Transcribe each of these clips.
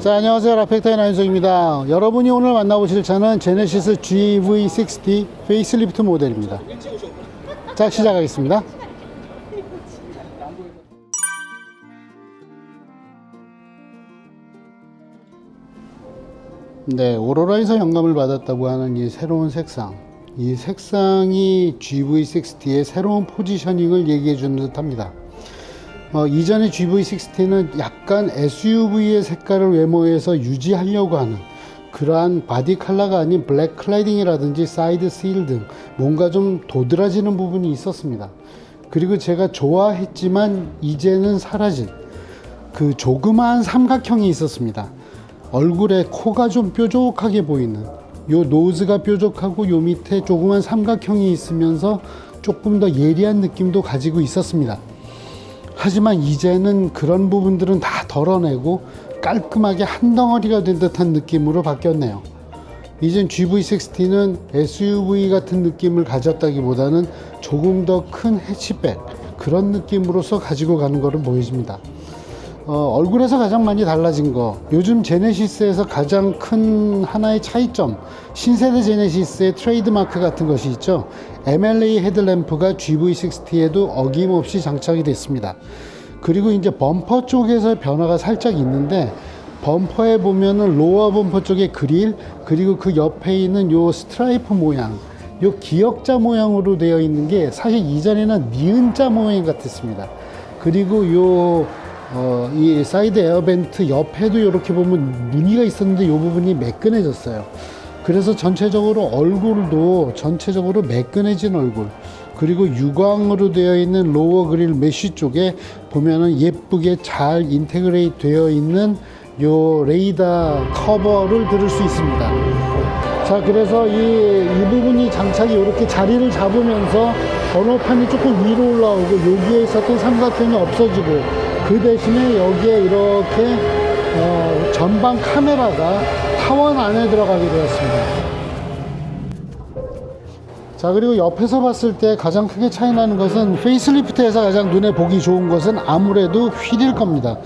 자, 안녕하세요. 라펙타의 나윤석입니다. 여러분이 오늘 만나보실 차는 제네시스 GV60 페이스리프트 모델입니다. 자, 시작하겠습니다. 네, 오로라에서 영감을 받았다고 하는 이 새로운 색상, 이 색상이 GV60의 새로운 포지셔닝을 얘기해 주는 듯 합니다. 이전의 GV60는 약간 SUV의 색깔을 외모에서 유지하려고 하는 그러한 바디 컬러가 아닌 블랙 클래딩이라든지 사이드 실 등 뭔가 좀 도드라지는 부분이 있었습니다. 그리고 제가 좋아했지만 이제는 사라진 그 조그마한 삼각형이 있었습니다. 얼굴에 코가 좀 뾰족하게 보이는 요 노즈가 뾰족하고 요 밑에 조그만 삼각형이 있으면서 조금 더 예리한 느낌도 가지고 있었습니다. 하지만 이제는 그런 부분들은 다 덜어내고 깔끔하게 한 덩어리가 된 듯한 느낌으로 바뀌었네요. 이젠 GV60는 SUV 같은 느낌을 가졌다기보다는 조금 더 큰 해치백 그런 느낌으로서 가지고 가는 것을 보여줍니다. 얼굴에서 가장 많이 달라진 거, 요즘 제네시스에서 가장 큰 하나의 차이점, 신세대 제네시스의 트레이드마크 같은 것이 있죠. MLA 헤드램프가 GV60에도 어김없이 장착이 됐습니다. 그리고 이제 범퍼 쪽에서 변화가 살짝 있는데, 범퍼에 보면은 로어 범퍼 쪽에 그릴, 그리고 그 옆에 있는 요 스트라이프 모양, 요 기역자 모양으로 되어 있는 게 사실 이전에는 니은자 모양 같았습니다. 그리고 이 사이드 에어벤트 옆에도 이렇게 보면 무늬가 있었는데 이 부분이 매끈해졌어요. 그래서 전체적으로 얼굴도 전체적으로 매끈해진 얼굴, 그리고 유광으로 되어 있는 로어 그릴 메쉬 쪽에 보면은 예쁘게 잘 인테그레이트 되어 있는 요 레이더 커버를 들을 수 있습니다. 자, 그래서 이 부분이 장착이 이렇게 자리를 잡으면서 번호판이 조금 위로 올라오고 여기에 있었던 삼각형이 없어지고, 그 대신에 여기에 이렇게 전방 카메라가 타원 안에 들어가게 되었습니다. 자, 그리고 옆에서 봤을 때 가장 크게 차이 나는 것은, 페이스리프트에서 가장 눈에 보기 좋은 것은 아무래도 휠일 겁니다.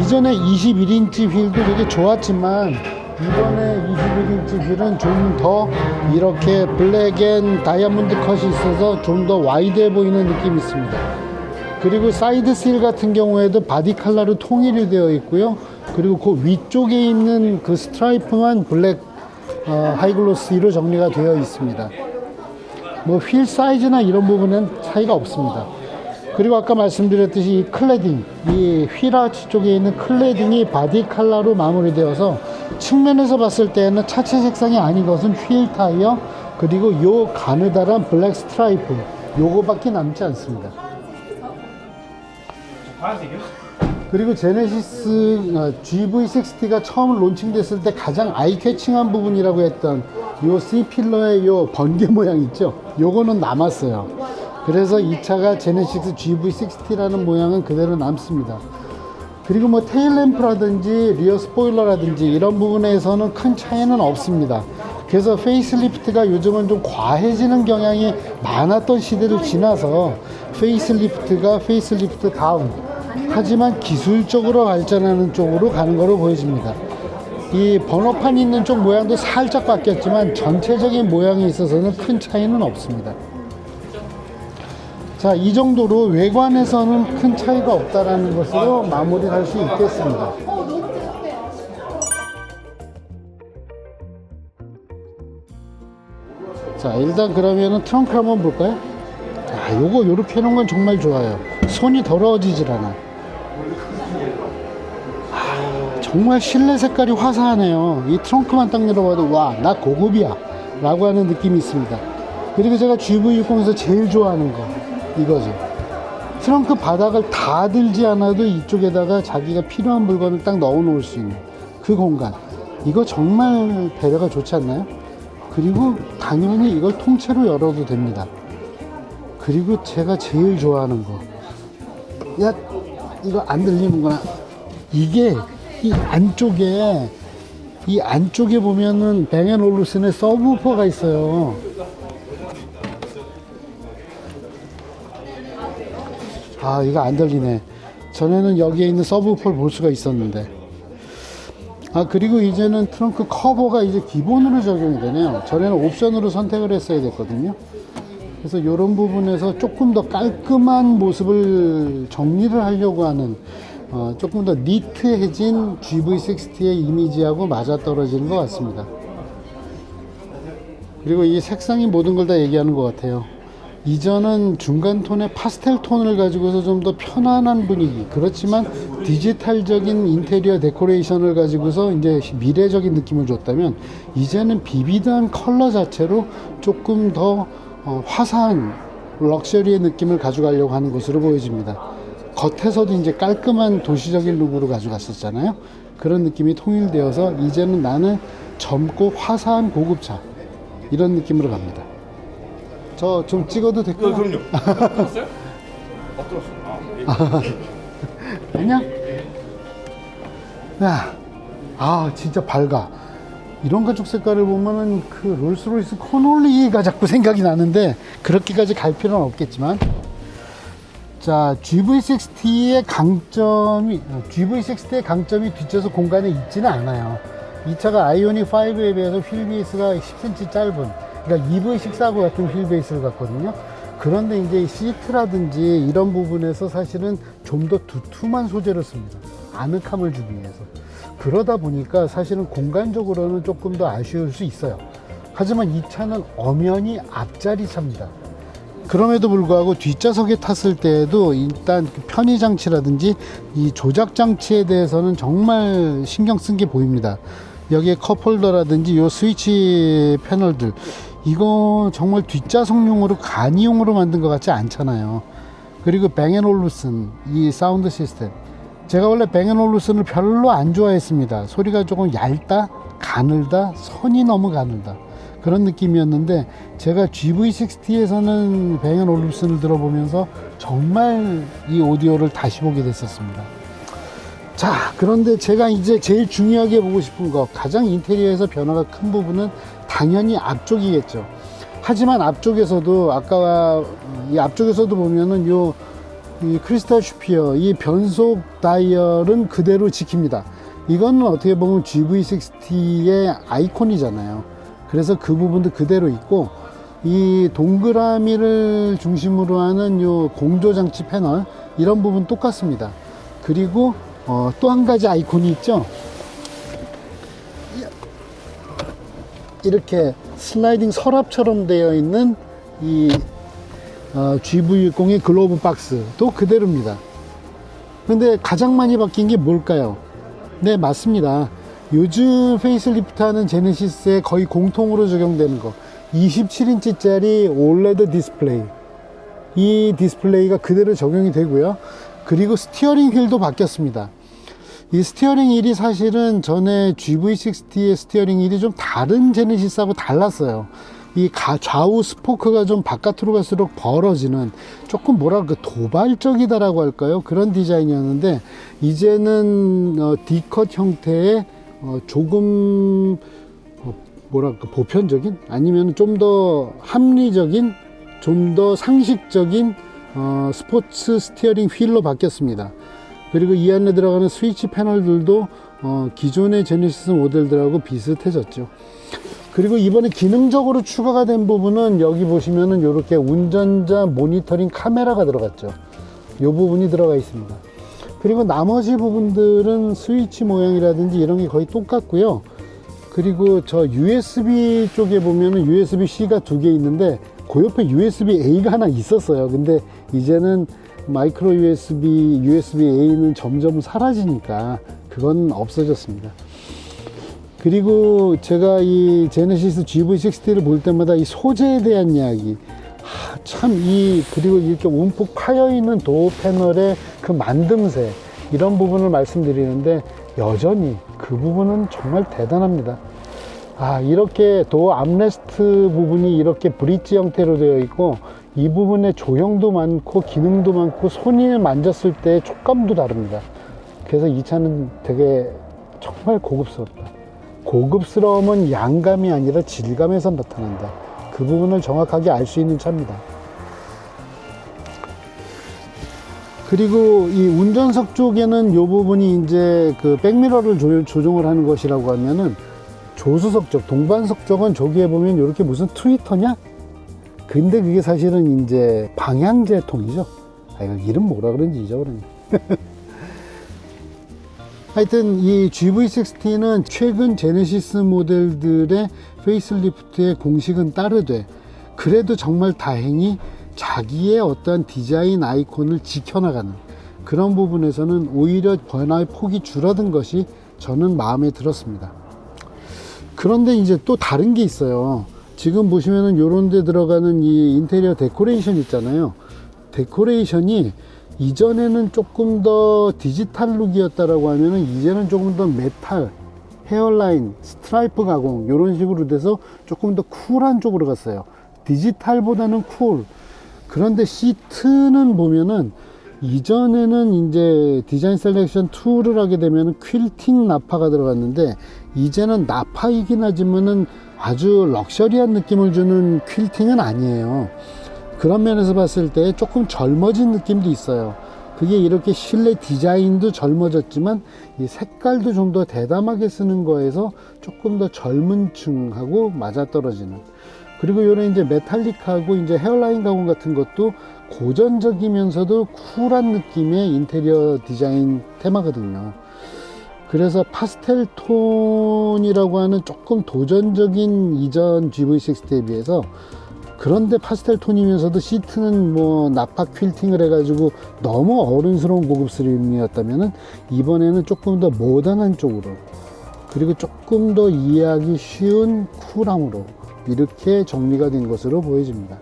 이전에 21인치 휠도 되게 좋았지만 이번에 21인치 휠은 좀 더 이렇게 블랙 앤 다이아몬드 컷이 있어서 좀 더 와이드해 보이는 느낌이 있습니다. 그리고 사이드 실 같은 경우에도 바디 컬러로 통일이 되어 있고요. 그리고 그 위쪽에 있는 그 스트라이프만 블랙 하이글로시로 정리가 되어 있습니다. 뭐 휠 사이즈나 이런 부분은 차이가 없습니다. 그리고 아까 말씀드렸듯이 이 클래딩, 이 휠 아치 쪽에 있는 클래딩이 바디 컬러로 마무리되어서 측면에서 봤을 때는 차체 색상이 아닌 것은 휠 타이어, 그리고 요 가느다란 블랙 스트라이프, 요거밖에 남지 않습니다. 그리고 제네시스 GV60가 처음 론칭됐을 때 가장 아이 캐칭한 부분이라고 했던 요 C필러의 요 번개 모양 있죠? 요거는 남았어요. 그래서 이 차가 제네시스 GV60라는 모양은 그대로 남습니다. 그리고 뭐 테일램프라든지 리어 스포일러라든지 이런 부분에서는 큰 차이는 없습니다. 그래서 페이스리프트가 요즘은 좀 과해지는 경향이 많았던 시대를 지나서 페이스리프트가 페이스리프트 다운, 하지만 기술적으로 발전하는 쪽으로 가는 것으로 보여집니다. 이 번호판이 있는 쪽 모양도 살짝 바뀌었지만 전체적인 모양에 있어서는 큰 차이는 없습니다. 자, 이 정도로 외관에서는 큰 차이가 없다라는 것으로 마무리할 수 있겠습니다. 자, 일단 그러면은 트렁크 한번 볼까요? 아, 요거 요렇게 해놓은 건 정말 좋아요. 손이 더러워지질 않아. 정말 실내 색깔이 화사하네요. 이 트렁크만 딱 열어봐도 와, 나 고급이야 라고 하는 느낌이 있습니다. 그리고 제가 GV60에서 제일 좋아하는 거 이거죠. 트렁크 바닥을 다 들지 않아도 이쪽에다가 자기가 필요한 물건을 딱 넣어 놓을 수 있는 그 공간, 이거 정말 배려가 좋지 않나요? 그리고 당연히 이걸 통째로 열어도 됩니다. 그리고 제가 제일 좋아하는 거, 야, 이거 안 들리는구나. 이게 이 안쪽에 보면은 뱅앤올루슨의 서브우퍼가 있어요. 아, 이거 안 들리네. 전에는 여기에 있는 서브우퍼를 볼 수가 있었는데. 그리고 이제는 트렁크 커버가 이제 기본으로 적용이 되네요. 전에는 옵션으로 선택을 했어야 됐거든요. 그래서 이런 부분에서 조금 더 깔끔한 모습을 정리를 하려고 하는 조금 더 니트해진 GV60의 이미지하고 맞아떨어지는 것 같습니다. 그리고 이 색상이 모든 걸 다 얘기하는 것 같아요. 이전은 중간 톤의 파스텔 톤을 가지고서 좀 더 편안한 분위기, 그렇지만 디지털적인 인테리어 데코레이션을 가지고서 이제 미래적인 느낌을 줬다면, 이제는 비비드한 컬러 자체로 조금 더 화사한 럭셔리의 느낌을 가져가려고 하는 것으로 보여집니다. 겉에서도 이제 깔끔한 도시적인 룩으로 가져갔었잖아요. 그런 느낌이 통일되어서 이제는 나는 젊고 화사한 고급차, 이런 느낌으로 갑니다. 저 좀 찍어도 될까요? 그럼요. 들었어요? 들었어. 안녕? 야, 진짜 밝아. 이런 가죽 색깔을 보면은 그 롤스로이스 코놀리가 자꾸 생각이 나는데, 그렇게까지 갈 필요는 없겠지만. 자, GV60의 강점이 뒷좌석 공간에 있지는 않아요. 이 차가 아이오닉 5에 비해서 휠 베이스가 10cm 짧은, 그러니까 EV6하고 같은 휠 베이스를 갖거든요. 그런데 이제 시트라든지 이런 부분에서 사실은 좀 더 두툼한 소재를 씁니다. 아늑함을 주기 위해서. 그러다 보니까 사실은 공간적으로는 조금 더 아쉬울 수 있어요. 하지만 이 차는 엄연히 앞자리 차입니다. 그럼에도 불구하고 뒷좌석에 탔을 때에도 일단 편의 장치라든지 이 조작 장치에 대해서는 정말 신경 쓴 게 보입니다. 여기에 컵홀더라든지 요 스위치 패널들, 이거 정말 뒷좌석용으로 간이용으로 만든 것 같지 않잖아요. 그리고 뱅앤올루슨 이 사운드 시스템, 제가 원래 뱅앤올루슨을 별로 안 좋아했습니다. 소리가 조금 얇다, 가늘다, 선이 너무 가늘다, 그런 느낌이었는데, 제가 GV60에서는 뱅앤올루슨을 들어보면서 정말 이 오디오를 다시 보게 됐었습니다. 자, 그런데 제가 이제 제일 중요하게 보고 싶은 거, 가장 인테리어에서 변화가 큰 부분은 당연히 앞쪽이겠죠. 하지만 앞쪽에서도 이 앞쪽에서도 보면은 이 크리스탈 슈피어, 이 변속 다이얼은 그대로 지킵니다. 이거는 어떻게 보면 GV60의 아이콘이잖아요. 그래서 그 부분도 그대로 있고, 이 동그라미를 중심으로 하는 요 공조장치 패널, 이런 부분 똑같습니다. 그리고 또 한 가지 아이콘이 있죠. 이렇게 슬라이딩 서랍처럼 되어 있는 이 GV60의 글로브 박스도 그대로입니다. 근데 가장 많이 바뀐 게 뭘까요? 네, 맞습니다. 요즘 페이스리프트하는 제네시스에 거의 공통으로 적용되는 거, 27인치짜리 올레드 디스플레이, 이 디스플레이가 그대로 적용이 되고요. 그리고 스티어링 휠도 바뀌었습니다. 이 스티어링 휠이 사실은 전에 GV60의 스티어링 휠이 좀 다른 제네시스하고 달랐어요. 이 좌우 스포크가 좀 바깥으로 갈수록 벌어지는, 조금 뭐랄까 도발적이다라고 할까요? 그런 디자인이었는데, 이제는 D컷 형태의 조금 뭐랄까 보편적인, 아니면 좀 더 합리적인, 좀 더 상식적인 스포츠 스티어링 휠로 바뀌었습니다. 그리고 이 안에 들어가는 스위치 패널들도 기존의 제네시스 모델들하고 비슷해졌죠. 그리고 이번에 기능적으로 추가가 된 부분은, 여기 보시면은 이렇게 운전자 모니터링 카메라가 들어갔죠. 이 부분이 들어가 있습니다. 그리고 나머지 부분들은 스위치 모양이라든지 이런 게 거의 똑같고요. 그리고 저 USB 쪽에 보면은 USB-C가 두 개 있는데, 그 옆에 USB-A가 하나 있었어요. 근데 이제는 마이크로 USB-A는 점점 사라지니까 그건 없어졌습니다. 그리고 제가 이 제네시스 GV60를 볼 때마다 이 소재에 대한 이야기, 그리고 이렇게 움푹 파여있는 도어 패널의 그 만듦새, 이런 부분을 말씀드리는데, 여전히 그 부분은 정말 대단합니다. 이렇게 도어 암레스트 부분이 이렇게 브릿지 형태로 되어 있고, 이 부분에 조형도 많고 기능도 많고, 손이 만졌을 때 촉감도 다릅니다. 그래서 이 차는 되게 정말 고급스럽다. 고급스러움은 양감이 아니라 질감에서 나타난다. 그 부분을 정확하게 알 수 있는 차입니다. 그리고 이 운전석 쪽에는 이 부분이 이제 그 백미러를 조정을 하는 것이라고 하면은 조수석 쪽, 동반석 쪽은 저기에 보면 이렇게 무슨 트위터냐? 근데 그게 사실은 이제 방향제통이죠. 아, 이거 이름 뭐라 그런지 잊어버렸네. 하여튼 이 GV60는 최근 제네시스 모델들의 페이스리프트의 공식은 따르되 그래도 정말 다행히 자기의 어떠한 디자인 아이콘을 지켜나가는 그런 부분에서는 오히려 변화의 폭이 줄어든 것이 저는 마음에 들었습니다. 그런데 이제 또 다른 게 있어요. 지금 보시면은 요런 데 들어가는 이 인테리어 데코레이션 있잖아요. 데코레이션이 이전에는 조금 더 디지털 룩이었다라고 하면은 이제는 조금 더 메탈, 헤어라인, 스트라이프 가공 요런 식으로 돼서 조금 더 쿨한 쪽으로 갔어요. 디지털보다는 쿨. 그런데 시트는 보면은 이전에는 이제 디자인 셀렉션 2를 하게 되면 퀼팅 나파가 들어갔는데 이제는 나파이긴 하지만은 아주 럭셔리한 느낌을 주는 퀼팅은 아니에요. 그런 면에서 봤을 때 조금 젊어진 느낌도 있어요. 그게 이렇게 실내 디자인도 젊어졌지만 이 색깔도 좀 더 대담하게 쓰는 거에서 조금 더 젊은 층하고 맞아떨어지는. 그리고 요런 이제 메탈릭하고 이제 헤어라인 가공 같은 것도 고전적이면서도 쿨한 느낌의 인테리어 디자인 테마거든요. 그래서 파스텔 톤이라고 하는 조금 도전적인 이전 GV60에 비해서 그런데 파스텔 톤이면서도 시트는 뭐 나파 퀼팅을 해가지고 너무 어른스러운 고급스러움이었다면은 이번에는 조금 더 모던한 쪽으로 그리고 조금 더 이해하기 쉬운 쿨함으로 이렇게 정리가 된 것으로 보여집니다.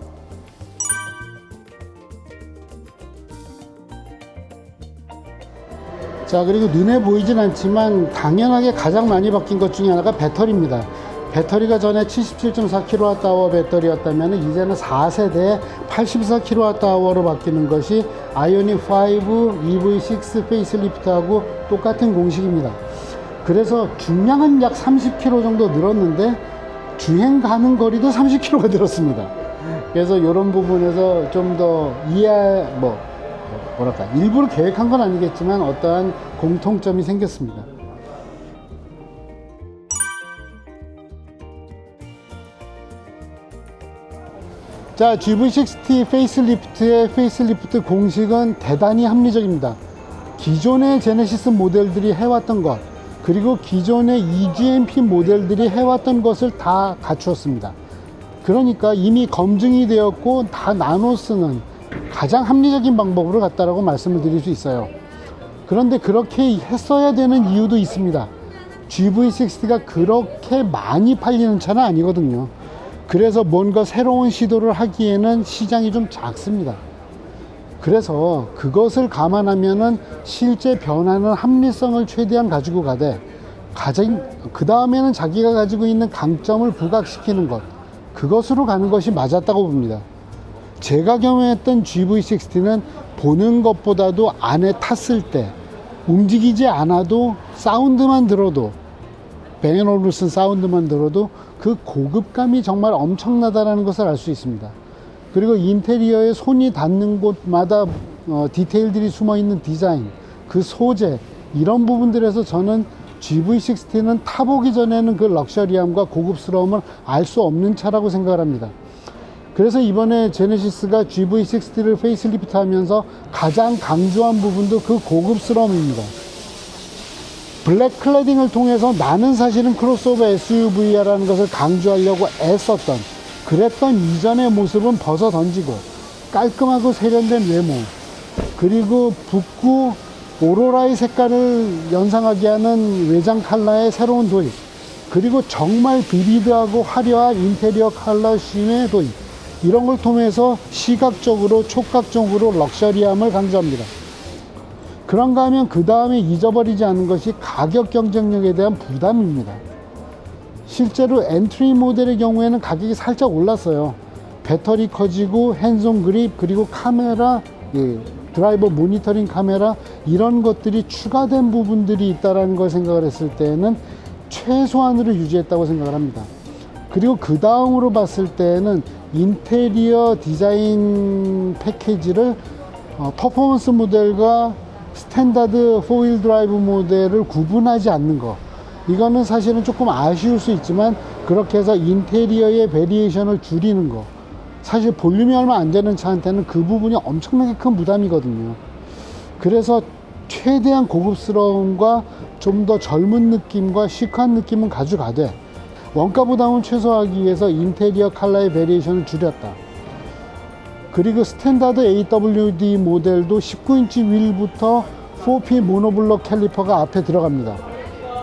자, 그리고 눈에 보이진 않지만 당연하게 가장 많이 바뀐 것 중에 하나가 배터리입니다. 배터리가 전에 77.4kWh 배터리였다면 이제는 4세대에 84kWh로 바뀌는 것이 아이오닉 5 EV6 페이스리프트하고 똑같은 공식입니다. 그래서 중량은 약 30km 정도 늘었는데 주행 가는 거리도 30km가 늘었습니다. 그래서 이런 부분에서 좀 더 뭐랄까 일부러 계획한 건 아니겠지만 어떠한 공통점이 생겼습니다. 자, GV60 페이스리프트의 페이스리프트 공식은 대단히 합리적입니다. 기존의 제네시스 모델들이 해왔던 것 그리고 기존의 EGMP 모델들이 해왔던 것을 다 갖추었습니다. 그러니까 이미 검증이 되었고 다 나눠 쓰는 가장 합리적인 방법으로 갔다라고 말씀을 드릴 수 있어요. 그런데 그렇게 했어야 되는 이유도 있습니다. GV60가 그렇게 많이 팔리는 차는 아니거든요. 그래서 뭔가 새로운 시도를 하기에는 시장이 좀 작습니다. 그래서 그것을 감안하면은 실제 변화는 합리성을 최대한 가지고 가되 그 다음에는 자기가 가지고 있는 강점을 부각시키는 것 그것으로 가는 것이 맞았다고 봅니다. 제가 경험했던 GV60는 보는 것보다도 안에 탔을 때 움직이지 않아도 사운드만 들어도 뱅앤올루슨 사운드만 들어도 그 고급감이 정말 엄청나다는 것을 알 수 있습니다. 그리고 인테리어에 손이 닿는 곳마다 디테일들이 숨어있는 디자인, 그 소재 이런 부분들에서 저는 GV60는 타보기 전에는 그 럭셔리함과 고급스러움을 알 수 없는 차라고 생각을 합니다. 그래서 이번에 제네시스가 GV60를 페이스리프트 하면서 가장 강조한 부분도 그 고급스러움입니다. 블랙 클래딩을 통해서 나는 사실은 크로스오버 SUV야라는 것을 강조하려고 애썼던 그랬던 이전의 모습은 벗어 던지고 깔끔하고 세련된 외모 그리고 붓고 오로라의 색깔을 연상하게 하는 외장 컬러의 새로운 도입 그리고 정말 비비드하고 화려한 인테리어 컬러 쉼의 도입 이런 걸 통해서 시각적으로 촉각적으로 럭셔리함을 강조합니다. 그런가 하면 그 다음에 잊어버리지 않는 것이 가격 경쟁력에 대한 부담입니다. 실제로 엔트리 모델의 경우에는 가격이 살짝 올랐어요. 배터리 커지고 핸즈온 그립 그리고 카메라 드라이버 모니터링 카메라 이런 것들이 추가된 부분들이 있다는 걸 생각을 했을 때는 최소한으로 유지했다고 생각을 합니다. 그리고 그 다음으로 봤을 때는 인테리어 디자인 패키지를 퍼포먼스 모델과 스탠다드 4휠 드라이브 모델을 구분하지 않는 거, 이거는 사실은 조금 아쉬울 수 있지만 그렇게 해서 인테리어의 베리에이션을 줄이는 거, 사실 볼륨이 얼마 안 되는 차한테는 그 부분이 엄청나게 큰 부담이거든요. 그래서 최대한 고급스러움과 좀 더 젊은 느낌과 시크한 느낌은 가져가되 원가 부담을 최소화하기 위해서 인테리어 컬러의 베리에이션을 줄였다. 그리고 스탠다드 AWD 모델도 19인치 휠부터 4P 모노블록 캘리퍼가 앞에 들어갑니다.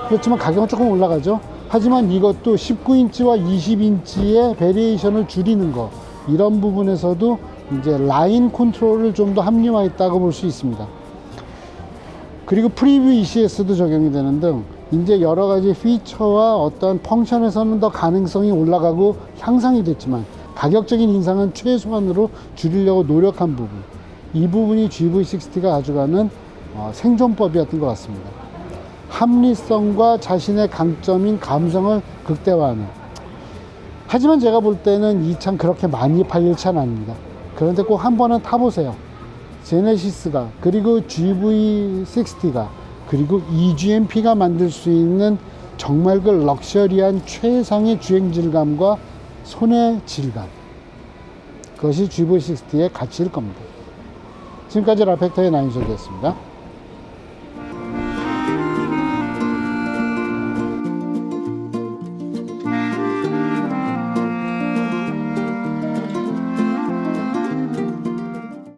그렇지만 가격은 조금 올라가죠. 하지만 이것도 19인치와 20인치의 베리에이션을 줄이는 거, 이런 부분에서도 이제 라인 컨트롤을 좀 더 합리화했다고 볼 수 있습니다. 그리고 프리뷰 ECS도 적용이 되는 등 이제 여러 가지 피처와 어떤 펑션에서는 더 가능성이 올라가고 향상이 됐지만 가격적인 인상은 최소한으로 줄이려고 노력한 부분, 이 부분이 GV60가 가져가는 생존법이었던 것 같습니다. 합리성과 자신의 강점인 감성을 극대화하는. 하지만 제가 볼 때는 이 차는 그렇게 많이 팔릴 차는 아닙니다. 그런데 꼭 한 번은 타보세요. 제네시스가, 그리고 GV60가, 그리고 EGMP가 만들 수 있는 정말 그 럭셔리한 최상의 주행 질감과 손의 질감, 그것이 GV60의 가치일 겁니다. 지금까지 라펙터의 나인솔이었습니다.